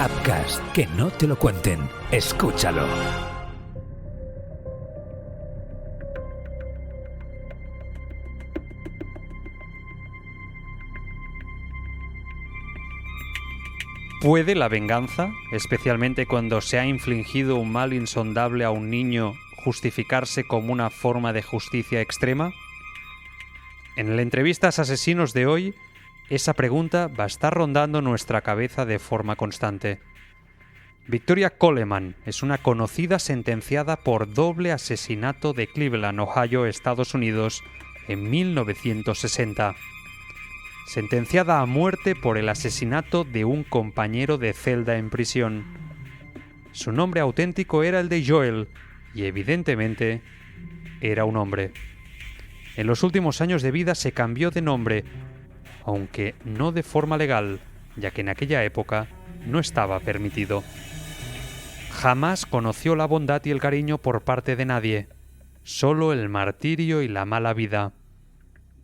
Upcast, que no te lo cuenten. Escúchalo. ¿Puede la venganza, especialmente cuando se ha infligido un mal insondable a un niño, justificarse como una forma de justicia extrema? En la entrevista a Asesinos de hoy, esa pregunta va a estar rondando nuestra cabeza de forma constante. Victoria Coleman es una conocida sentenciada por doble asesinato de Cleveland, Ohio, Estados Unidos, en 1960. Sentenciada a muerte por el asesinato de un compañero de celda en prisión. Su nombre auténtico era el de Joel, y evidentemente era un hombre. En los últimos años de vida se cambió de nombre, aunque no de forma legal, ya que en aquella época no estaba permitido. Jamás conoció la bondad y el cariño por parte de nadie, solo el martirio y la mala vida.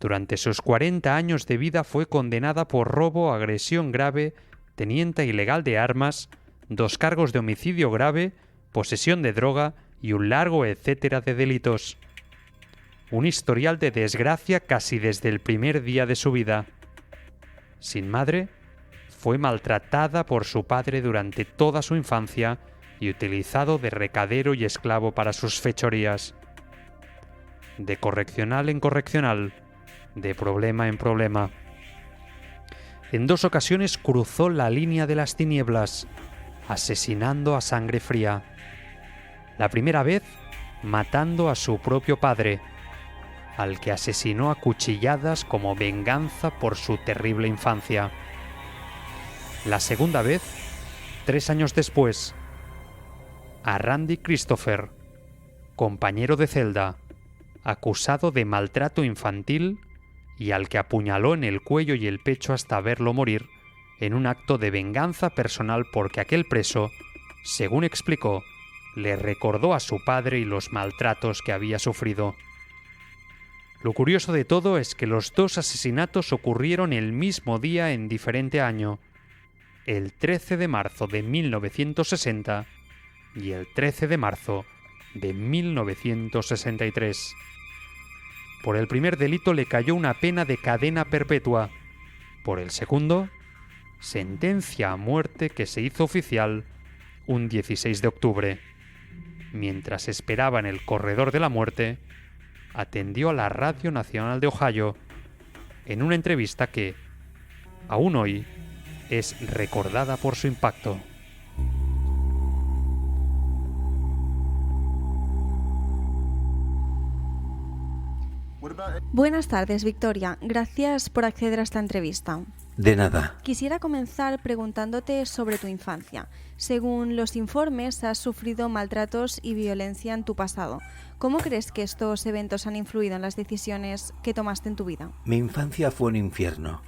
Durante sus 40 años de vida fue condenada por robo, agresión grave, tenencia ilegal de armas, 2 cargos de homicidio grave, posesión de droga y un largo etcétera de delitos. Un historial de desgracia casi desde el primer día de su vida. Sin madre, fue maltratada por su padre durante toda su infancia y utilizado de recadero y esclavo para sus fechorías. De correccional en correccional, de problema en problema. En 2 ocasiones cruzó la línea de las tinieblas, asesinando a sangre fría. La primera vez, matando a su propio padre, al que asesinó a cuchilladas como venganza por su terrible infancia. La segunda vez, 3 años después, a Randy Christopher, compañero de celda, acusado de maltrato infantil y al que apuñaló en el cuello y el pecho hasta verlo morir, en un acto de venganza personal porque aquel preso, según explicó, le recordó a su padre y los maltratos que había sufrido. Lo curioso de todo es que los 2 asesinatos ocurrieron el mismo día en diferente año, el 13 de marzo de 1960 y el 13 de marzo de 1963. Por el primer delito le cayó una pena de cadena perpetua. Por el segundo, sentencia a muerte que se hizo oficial un 16 de octubre. Mientras esperaba en el corredor de la muerte, atendió a la Radio Nacional de Ohio en una entrevista que, aún hoy, es recordada por su impacto. Buenas tardes, Victoria. Gracias por acceder a esta entrevista. De nada. Quisiera comenzar preguntándote sobre tu infancia. Según los informes, has sufrido maltratos y violencia en tu pasado. ¿Cómo crees que estos eventos han influido en las decisiones que tomaste en tu vida? Mi infancia fue un infierno.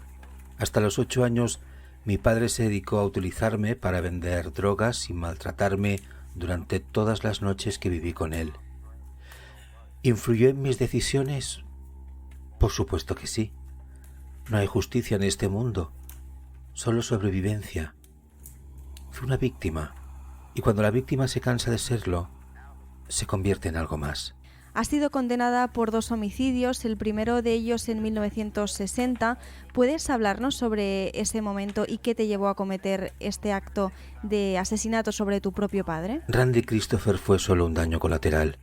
Hasta los 8 años, mi padre se dedicó a utilizarme para vender drogas y maltratarme durante todas las noches que viví con él. ¿Influyó en mis decisiones? Por supuesto que sí. No hay justicia en este mundo, solo sobrevivencia. Fui una víctima, y cuando la víctima se cansa de serlo, se convierte en algo más. Has sido condenada por 2 homicidios, el primero de ellos en 1960. ¿Puedes hablarnos sobre ese momento y qué te llevó a cometer este acto de asesinato sobre tu propio padre? Randy Christopher fue solo un daño colateral.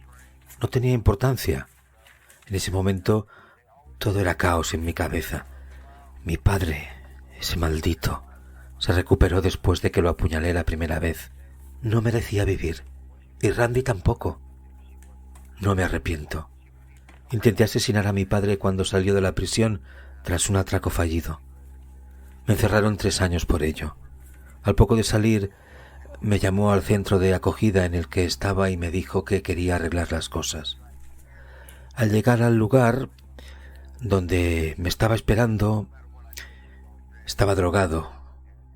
No tenía importancia. En ese momento, todo era caos en mi cabeza. Mi padre, ese maldito, se recuperó después de que lo apuñalé la primera vez. No merecía vivir, y Randy tampoco. No me arrepiento. Intenté asesinar a mi padre cuando salió de la prisión tras un atraco fallido. Me encerraron 3 años por ello. Al poco de salir, me llamó al centro de acogida en el que estaba y me dijo que quería arreglar las cosas. Al llegar al lugar donde me estaba esperando, estaba drogado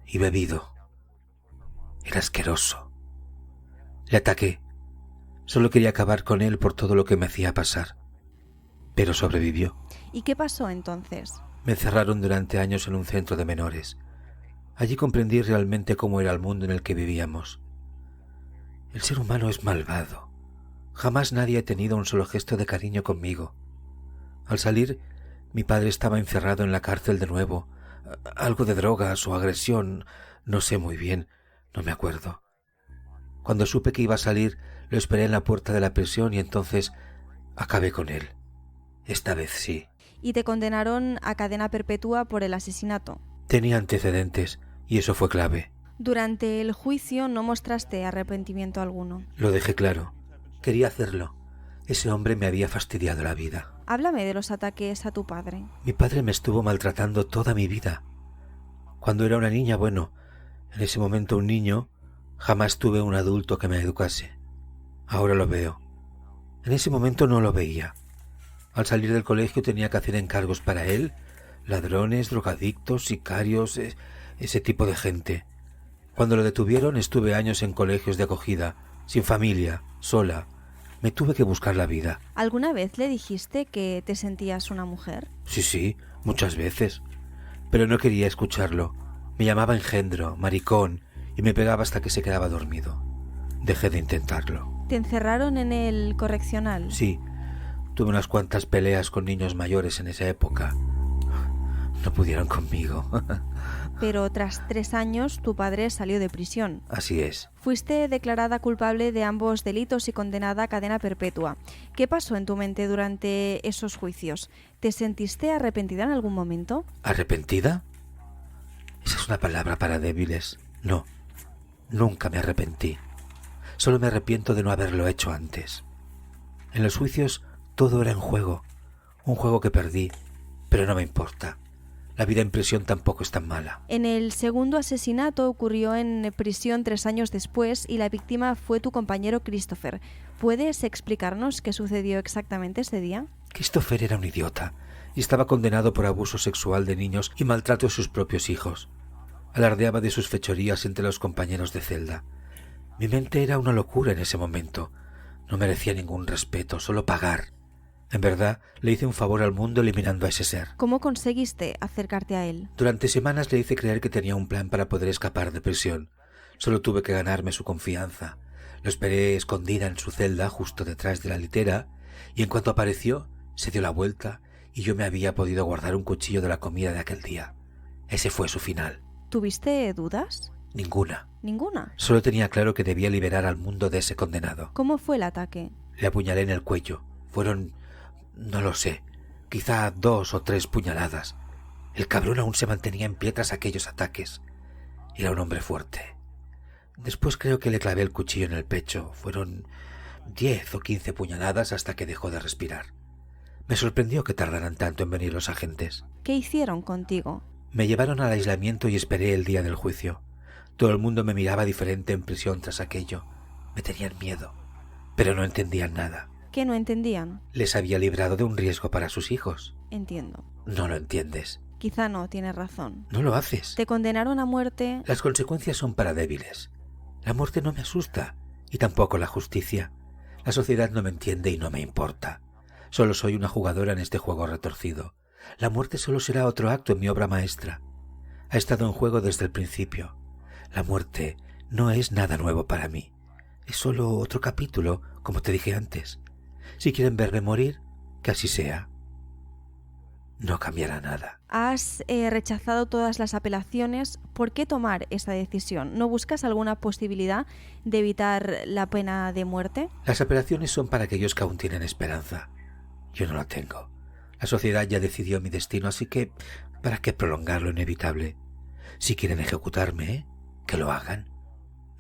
y bebido. Era asqueroso. Le ataqué. Solo quería acabar con él por todo lo que me hacía pasar. Pero sobrevivió. ¿Y qué pasó entonces? Me encerraron durante años en un centro de menores. Allí comprendí realmente cómo era el mundo en el que vivíamos. El ser humano es malvado. Jamás nadie ha tenido un solo gesto de cariño conmigo. Al salir, mi padre estaba encerrado en la cárcel de nuevo. Algo de drogas o agresión, no sé muy bien, no me acuerdo. Cuando supe que iba a salir, lo esperé en la puerta de la prisión y entonces acabé con él. Esta vez sí. Y te condenaron a cadena perpetua por el asesinato. Tenía antecedentes y eso fue clave. Durante el juicio no mostraste arrepentimiento alguno. Lo dejé claro. Quería hacerlo. Ese hombre me había fastidiado la vida. Háblame de los ataques a tu padre. Mi padre me estuvo maltratando toda mi vida. Cuando era una niña, bueno, en ese momento un niño, jamás tuve un adulto que me educase. Ahora lo veo. En ese momento no lo veía. Al salir del colegio tenía que hacer encargos para él, ladrones, drogadictos, sicarios, ese tipo de gente. Cuando lo detuvieron estuve años en colegios de acogida, sin familia, sola. Me tuve que buscar la vida. ¿Alguna vez le dijiste que te sentías una mujer? Sí, muchas veces. Pero no quería escucharlo. Me llamaba engendro, maricón, y me pegaba hasta que se quedaba dormido. Dejé de intentarlo. ¿Te encerraron en el correccional? Sí, tuve unas cuantas peleas con niños mayores en esa época. No pudieron conmigo. Pero tras 3 años tu padre salió de prisión. Así es. Fuiste declarada culpable de ambos delitos y condenada a cadena perpetua. ¿Qué pasó en tu mente durante esos juicios? ¿Te sentiste arrepentida en algún momento? ¿Arrepentida? Esa es una palabra para débiles. No, nunca me arrepentí. Solo me arrepiento de no haberlo hecho antes. En los juicios todo era en juego. Un juego que perdí, pero no me importa. La vida en prisión tampoco es tan mala. En el segundo asesinato ocurrió en prisión 3 años después y la víctima fue tu compañero Christopher. ¿Puedes explicarnos qué sucedió exactamente ese día? Christopher era un idiota y estaba condenado por abuso sexual de niños y maltrato a sus propios hijos. Alardeaba de sus fechorías entre los compañeros de celda. Mi mente era una locura en ese momento. No merecía ningún respeto, solo pagar. En verdad, le hice un favor al mundo eliminando a ese ser. ¿Cómo conseguiste acercarte a él? Durante semanas le hice creer que tenía un plan para poder escapar de prisión. Solo tuve que ganarme su confianza. Lo esperé escondida en su celda, justo detrás de la litera, y en cuanto apareció, se dio la vuelta y yo me había podido guardar un cuchillo de la comida de aquel día. Ese fue su final. ¿Tuviste dudas? Ninguna. ¿Ninguna? Solo tenía claro que debía liberar al mundo de ese condenado. ¿Cómo fue el ataque? Le apuñalé en el cuello. Fueron... no lo sé, quizá 2 o 3 puñaladas. El cabrón aún se mantenía en pie tras aquellos ataques. Era un hombre fuerte. Después creo que le clavé el cuchillo en el pecho. Fueron 10 o 15 puñaladas hasta que dejó de respirar. Me sorprendió que tardaran tanto en venir los agentes. ¿Qué hicieron contigo? Me llevaron al aislamiento y esperé el día del juicio. Todo el mundo me miraba diferente en prisión tras aquello. Me tenían miedo, pero no entendían nada. ¿Qué no entendían? Les había librado de un riesgo para sus hijos. Entiendo. No lo entiendes. Quizá no, tienes razón. No lo haces. ¿Te condenaron a muerte? Las consecuencias son para débiles. La muerte no me asusta, y tampoco la justicia. La sociedad no me entiende y no me importa. Solo soy una jugadora en este juego retorcido. La muerte solo será otro acto en mi obra maestra. Ha estado en juego desde el principio. La muerte no es nada nuevo para mí. Es solo otro capítulo, como te dije antes. Si quieren verme morir, que así sea. No cambiará nada. Has rechazado todas las apelaciones. ¿Por qué tomar esa decisión? ¿No buscas alguna posibilidad de evitar la pena de muerte? Las apelaciones son para aquellos que aún tienen esperanza. Yo no la tengo. La sociedad ya decidió mi destino, así que ¿para qué prolongar lo inevitable? Si quieren ejecutarme, que lo hagan.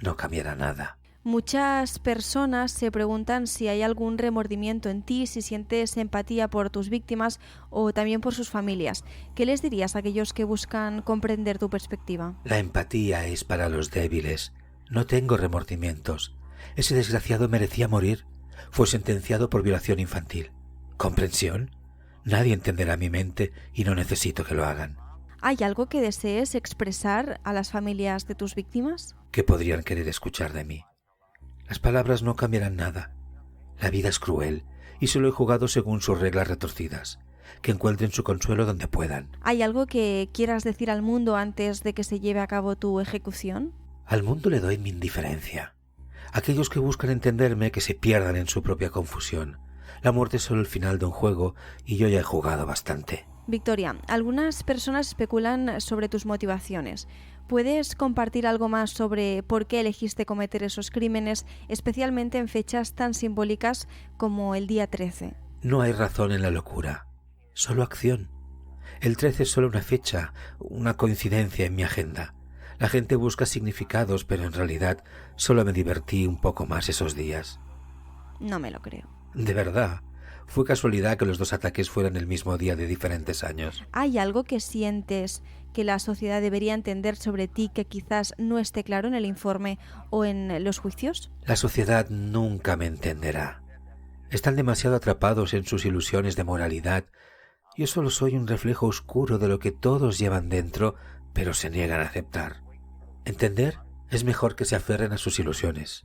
No cambiará nada. Muchas personas se preguntan si hay algún remordimiento en ti, si sientes empatía por tus víctimas o también por sus familias. ¿Qué les dirías a aquellos que buscan comprender tu perspectiva? La empatía es para los débiles. No tengo remordimientos. Ese desgraciado merecía morir. Fue sentenciado por violación infantil. ¿Comprensión? Nadie entenderá mi mente y no necesito que lo hagan. ¿Hay algo que desees expresar a las familias de tus víctimas? ¿Qué podrían querer escuchar de mí? Las palabras no cambiarán nada. La vida es cruel y solo he jugado según sus reglas retorcidas. que encuentren su consuelo donde puedan. ¿Hay algo que quieras decir al mundo antes de que se lleve a cabo tu ejecución? Al mundo le doy mi indiferencia. Aquellos que buscan entenderme que se pierdan en su propia confusión. La muerte es solo el final de un juego y yo ya he jugado bastante. Victoria, algunas personas especulan sobre tus motivaciones. ¿Puedes compartir algo más sobre por qué elegiste cometer esos crímenes, especialmente en fechas tan simbólicas como el día 13? No hay razón en la locura, solo acción. El 13 es solo una fecha, una coincidencia en mi agenda. La gente busca significados, pero en realidad solo me divertí un poco más esos días. No me lo creo. De verdad, fue casualidad que los dos ataques fueran el mismo día de diferentes años. ¿Hay algo que sientes que la sociedad debería entender sobre ti que quizás no esté claro en el informe o en los juicios? La sociedad nunca me entenderá. Están demasiado atrapados en sus ilusiones de moralidad. Yo solo soy un reflejo oscuro de lo que todos llevan dentro, pero se niegan a aceptar. Entender es mejor que se aferren a sus ilusiones.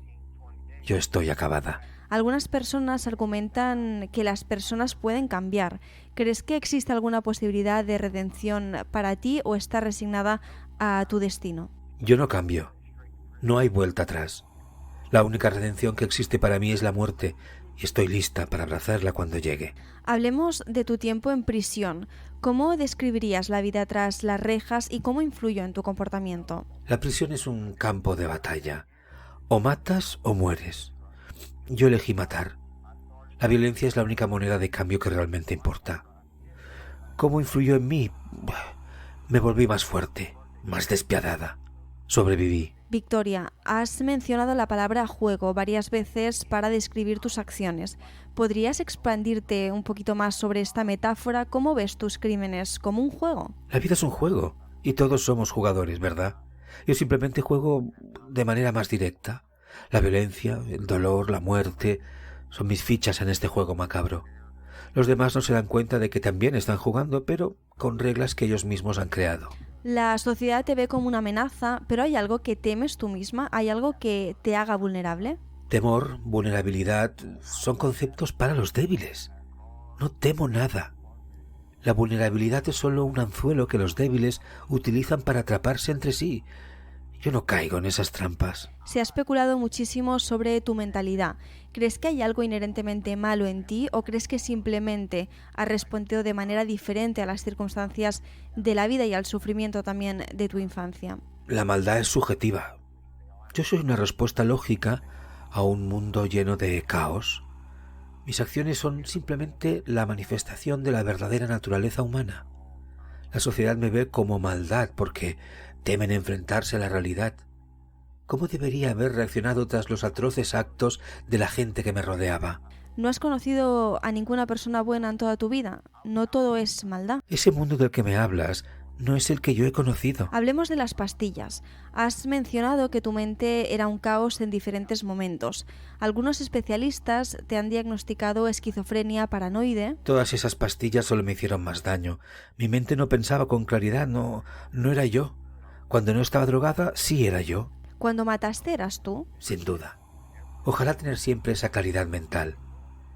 Yo estoy acabada. Algunas personas argumentan que las personas pueden cambiar. ¿Crees que existe alguna posibilidad de redención para ti o estás resignada a tu destino? Yo no cambio. No hay vuelta atrás. La única redención que existe para mí es la muerte y estoy lista para abrazarla cuando llegue. Hablemos de tu tiempo en prisión. ¿Cómo describirías la vida tras las rejas y cómo influyó en tu comportamiento? La prisión es un campo de batalla. O matas o mueres. Yo elegí matar. La violencia es la única moneda de cambio que realmente importa. ¿Cómo influyó en mí? Me volví más fuerte, más despiadada. Sobreviví. Victoria, has mencionado la palabra juego varias veces para describir tus acciones. ¿Podrías expandirte un poquito más sobre esta metáfora? ¿Cómo ves tus crímenes? ¿Como un juego? La vida es un juego y todos somos jugadores, ¿verdad? Yo simplemente juego de manera más directa. La violencia, el dolor, la muerte son mis fichas en este juego macabro. Los demás no se dan cuenta de que también están jugando, pero con reglas que ellos mismos han creado. La sociedad te ve como una amenaza, pero ¿hay algo que temes tú misma? ¿Hay algo que te haga vulnerable? Temor, vulnerabilidad, son conceptos para los débiles. No temo nada. La vulnerabilidad es solo un anzuelo que los débiles utilizan para atraparse entre sí. Yo no caigo en esas trampas. Se ha especulado muchísimo sobre tu mentalidad. ¿Crees que hay algo inherentemente malo en ti o crees que simplemente has respondido de manera diferente a las circunstancias de la vida y al sufrimiento también de tu infancia? La maldad es subjetiva. Yo soy una respuesta lógica a un mundo lleno de caos. Mis acciones son simplemente la manifestación de la verdadera naturaleza humana. La sociedad me ve como maldad porque temen enfrentarse a la realidad. ¿Cómo debería haber reaccionado tras los atroces actos de la gente que me rodeaba? ¿No has conocido a ninguna persona buena en toda tu vida? No todo es maldad. Ese mundo del que me hablas no es el que yo he conocido. Hablemos de las pastillas. Has mencionado que tu mente era un caos en diferentes momentos. Algunos especialistas te han diagnosticado esquizofrenia paranoide. Todas esas pastillas solo me hicieron más daño. Mi mente no pensaba con claridad, no era yo. Cuando no estaba drogada, sí era yo. Cuando mataste, ¿eras tú? Sin duda. Ojalá tener siempre esa claridad mental.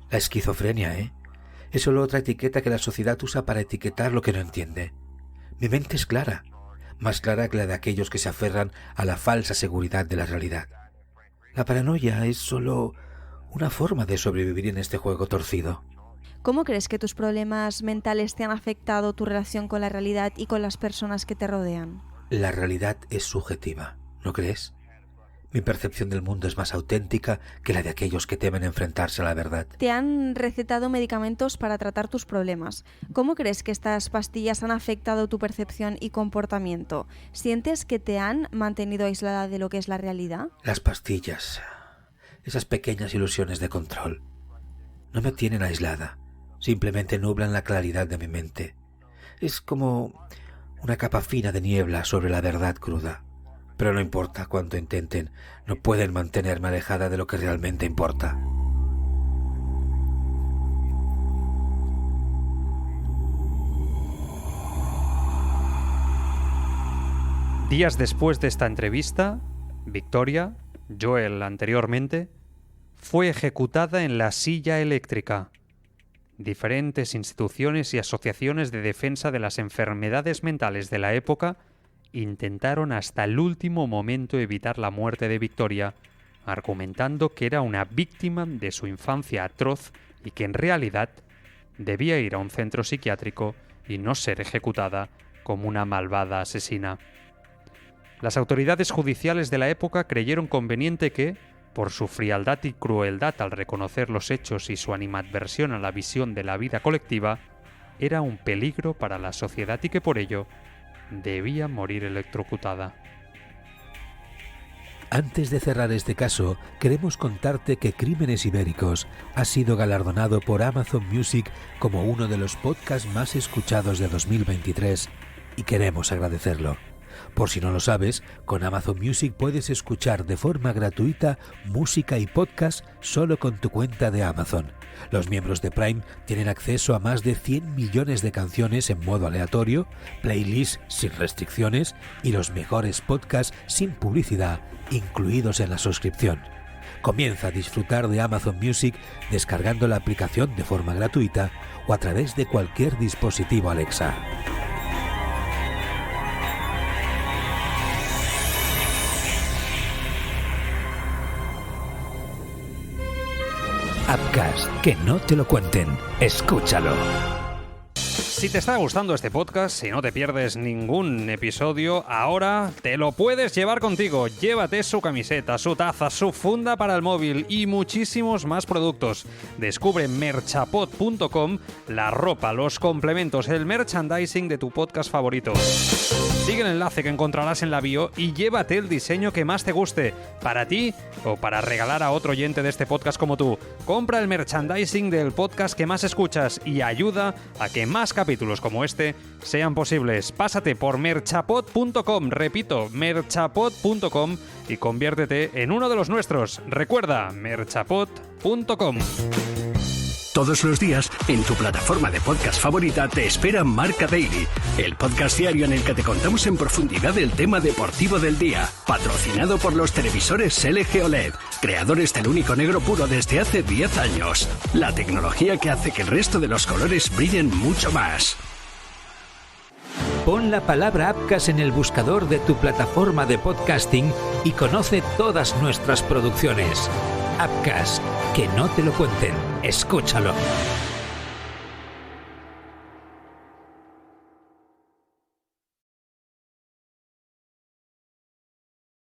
La esquizofrenia, es solo otra etiqueta que la sociedad usa para etiquetar lo que no entiende. Mi mente es clara, más clara que la de aquellos que se aferran a la falsa seguridad de la realidad. La paranoia es solo una forma de sobrevivir en este juego torcido. ¿Cómo crees que tus problemas mentales te han afectado tu relación con la realidad y con las personas que te rodean? La realidad es subjetiva, ¿no crees? Mi percepción del mundo es más auténtica que la de aquellos que temen enfrentarse a la verdad. Te han recetado medicamentos para tratar tus problemas. ¿Cómo crees que estas pastillas han afectado tu percepción y comportamiento? ¿Sientes que te han mantenido aislada de lo que es la realidad? Las pastillas, esas pequeñas ilusiones de control, no me tienen aislada. Simplemente nublan la claridad de mi mente. Es como una capa fina de niebla sobre la verdad cruda. Pero no importa cuánto intenten, no pueden mantenerme alejada de lo que realmente importa. Días después de esta entrevista, Victoria, Joel anteriormente, fue ejecutada en la silla eléctrica. diferentes instituciones y asociaciones de defensa de las enfermedades mentales de la época intentaron hasta el último momento evitar la muerte de Victoria, argumentando que era una víctima de su infancia atroz y que en realidad debía ir a un centro psiquiátrico y no ser ejecutada como una malvada asesina. Las autoridades judiciales de la época creyeron conveniente que, por su frialdad y crueldad al reconocer los hechos y su animadversión a la visión de la vida colectiva, era un peligro para la sociedad y que por ello debía morir electrocutada. Antes de cerrar este caso, queremos contarte que Crímenes Ibéricos ha sido galardonado por Amazon Music como uno de los podcasts más escuchados de 2023 y queremos agradecerlo. Por si no lo sabes, con Amazon Music puedes escuchar de forma gratuita música y podcast solo con tu cuenta de Amazon. Los miembros de Prime tienen acceso a más de 100 millones de canciones en modo aleatorio, playlists sin restricciones y los mejores podcasts sin publicidad incluidos en la suscripción. Comienza a disfrutar de Amazon Music descargando la aplicación de forma gratuita o a través de cualquier dispositivo Alexa. Upcast, que no te lo cuenten. Escúchalo. Si te está gustando este podcast, si no te pierdes ningún episodio, ahora te lo puedes llevar contigo. Llévate su camiseta, su taza, su funda para el móvil y muchísimos más productos. Descubre merchapod.com, la ropa, los complementos, el merchandising de tu podcast favorito. Sigue el enlace que encontrarás en la bio y llévate el diseño que más te guste, para ti o para regalar a otro oyente de este podcast como tú. Compra el merchandising del podcast que más escuchas y ayuda a que más capítulos como este sean posibles. Pásate por merchapod.com, repito, merchapod.com y conviértete en uno de los nuestros. Recuerda, merchapod.com. Todos los días, en tu plataforma de podcast favorita, te espera Marca Daily, el podcast diario en el que te contamos en profundidad el tema deportivo del día, patrocinado por los televisores LG OLED, creadores del único negro puro desde hace 10 años. La tecnología que hace que el resto de los colores brillen mucho más. Pon la palabra Upcast en el buscador de tu plataforma de podcasting y conoce todas nuestras producciones. Upcast, que no te lo cuenten. Escúchalo.